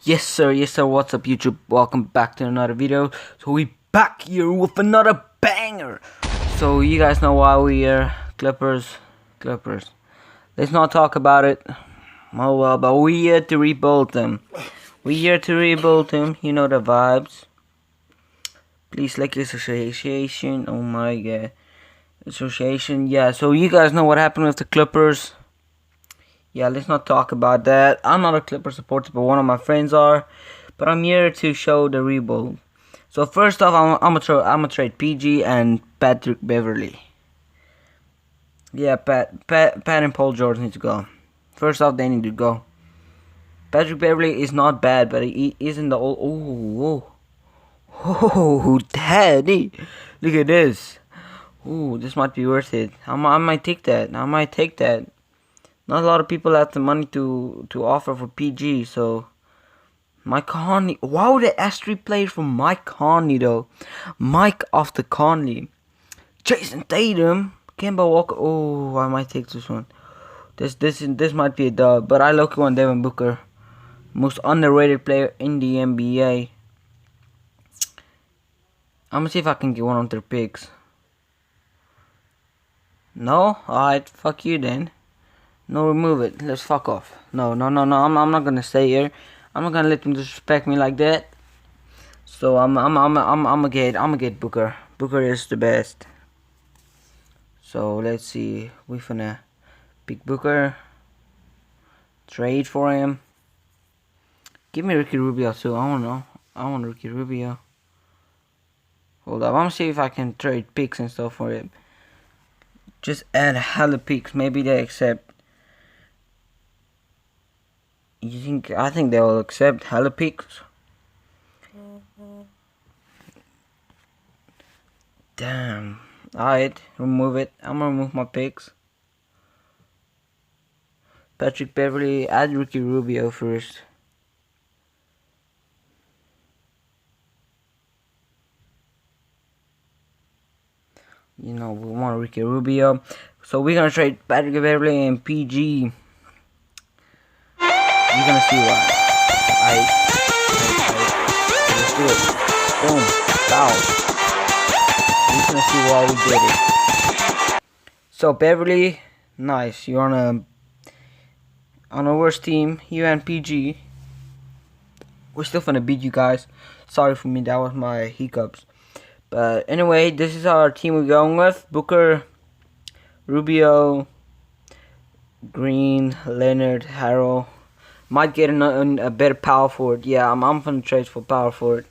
Yes sir, what's up YouTube? Welcome back to another video. So we back here with another banger. So you guys know why we are Clippers. Let's not talk about it. Oh well, but we here to rebuild them. You know the vibes. Please like this association. Oh my god. Association, yeah, so you guys know what happened with the Clippers. Yeah, let's not talk about that. I'm not a Clipper supporter, but one of my friends are. But I'm here to show the rebuild. So first off, I'm gonna trade PG and Patrick Beverly. Yeah, Pat and Paul George need to go. First off, they need to go. Patrick Beverly is not bad, but he isn't the old. Oh, daddy! Look at this. Ooh, this might be worth it. I might take that. Not a lot of people have the money to offer for PG, so Mike Conley. Wow, the S3 player from Mike Conley though. Mike off the Conley. Jason Tatum. Kemba Walker. Oh, I might take this one. This might be a dub, but I look on Devin Booker. Most underrated player in the NBA. I'm gonna see if I can get one of their picks. No? Alright, fuck you then. No, remove it. Let's fuck off. No. I'm not gonna stay here. I'm not gonna let them disrespect me like that. So I'm gonna get Booker. Booker is the best. So let's see. We finna pick Booker. Trade for him. Give me Ricky Rubio too. I don't know. I want Ricky Rubio. Hold up. I'm gonna see if I can trade picks and stuff for him. Just add hella picks. Maybe they accept. I think they will accept hella picks. Damn. Alright, remove it. I'm gonna remove my picks. Patrick Beverly, add Ricky Rubio first. You know, we want Ricky Rubio. So we're gonna trade Patrick Beverly and PG. You're gonna see why. Let's do it. Boom. Bow. You're gonna see why we did it. So Beverly, nice. You're on a worse team. You and PG. We're still gonna beat you guys. Sorry for me, that was my hiccups. But anyway, this is our team we're going with. Booker, Rubio, Green, Leonard, Harrell. Might get a better power forward. Yeah, I'm gonna trade for power forward.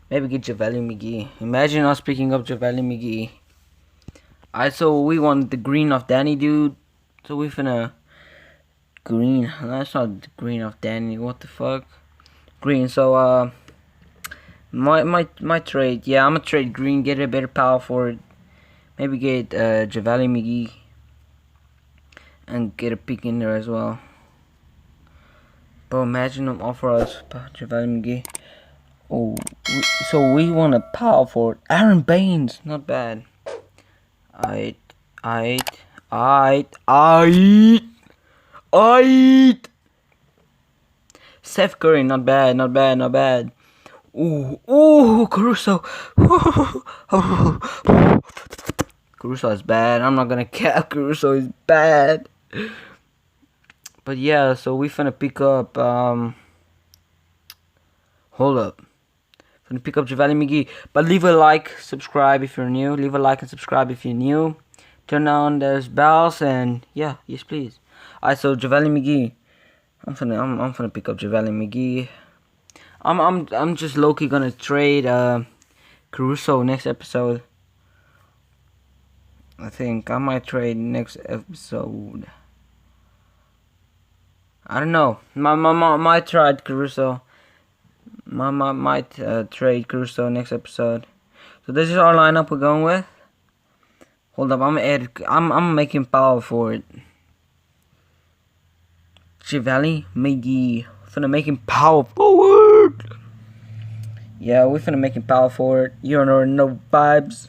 Maybe get JaVale McGee. Imagine us picking up JaVale McGee. Alright, so we want the green of Danny, dude. So we finna green. That's not the green of Danny. What the fuck? Green. So my trade. Yeah, I'm gonna trade green. Get a better power forward. Maybe get JaVale McGee and get a pick in there as well. But imagine them offer us JaVale McGee. Oh, so we want a power forward. Aaron Baines, not bad. Aight. Seth Curry, not bad. Ooh, Caruso. Caruso is bad. I'm not gonna cap. Caruso is bad. But yeah, so we finna pick up, hold up. Finna pick up JaVale McGee. But leave a like, subscribe if you're new. Leave a like and subscribe if you're new. Turn on those bells and yeah, yes please. Alright, so JaVale McGee. I'm finna pick up JaVale McGee. I'm just low-key gonna trade Caruso next episode. I think I might trade next episode. I don't know. Might trade Caruso. Might trade Caruso next episode. So this is our lineup we're going with. Hold up, I'm making power forward. JaVale McGee. Finna make him power forward. Yeah, we finna make him power forward. You don't know vibes.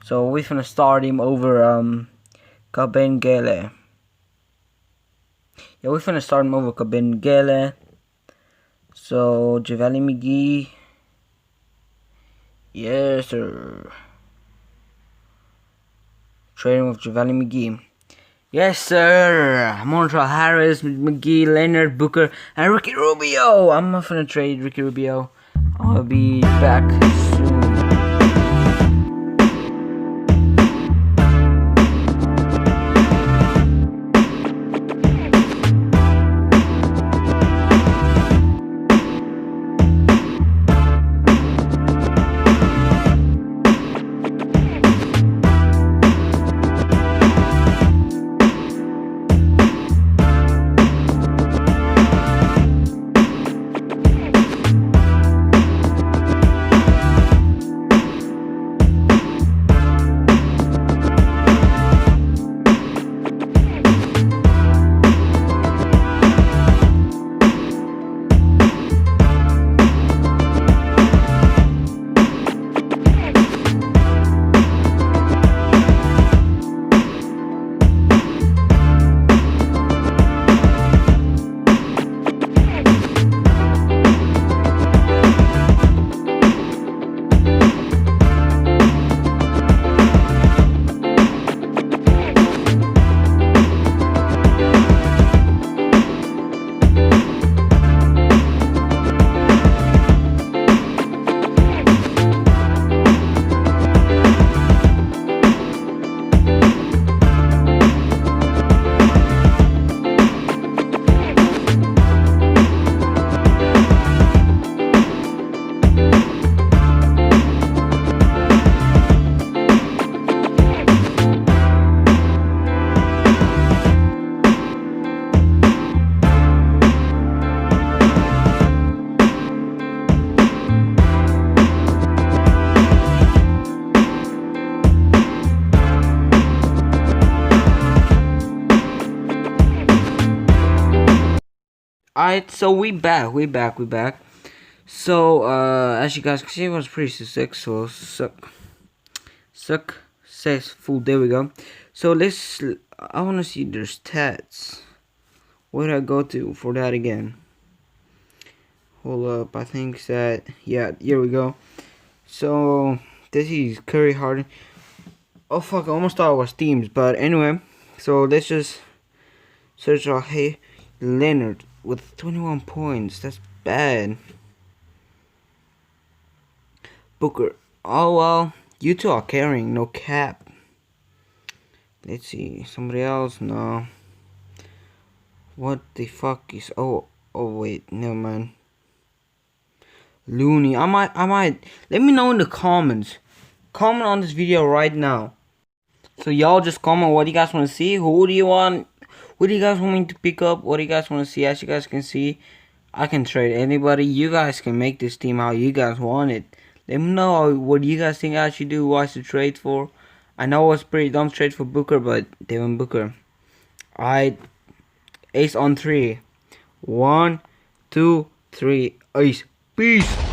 So we finna start him over Kabengele. Yeah, we finna start him over Kabengele. So JaVale McGee. Yes, sir. Trading with JaVale McGee. Yes, sir. Montrezl Harrell, McGee, Leonard, Booker, and Ricky Rubio. I'm not gonna trade Ricky Rubio. I'll be back soon. Alright, so we back. So, as you guys can see, it was pretty successful. There we go. So I wanna see their stats. Where did I go to for that again? Hold up, I think that, yeah, here we go. So, this is Curry, Harden. Oh fuck, I almost thought it was teams, but anyway. So, let's just search out, hey, Leonard with 21 points. That's bad. Booker. Oh well, you two are carrying, no cap. Let's see, somebody else? No. What the fuck is? Oh wait, never mind. Looney. I might. Let me know in the comments. Comment on this video right now. So y'all just comment what you guys want to see. Who do you want? What do you guys want me to pick up? What do you guys want to see? As you guys can see, I can trade anybody. You guys can make this team how you guys want it. Let me know what you guys think I should do, what I should trade for. I know it's pretty dumb trade for Booker, but Devin Booker. Alright. Ace on 3. 1, 2, 3. Ace. Peace.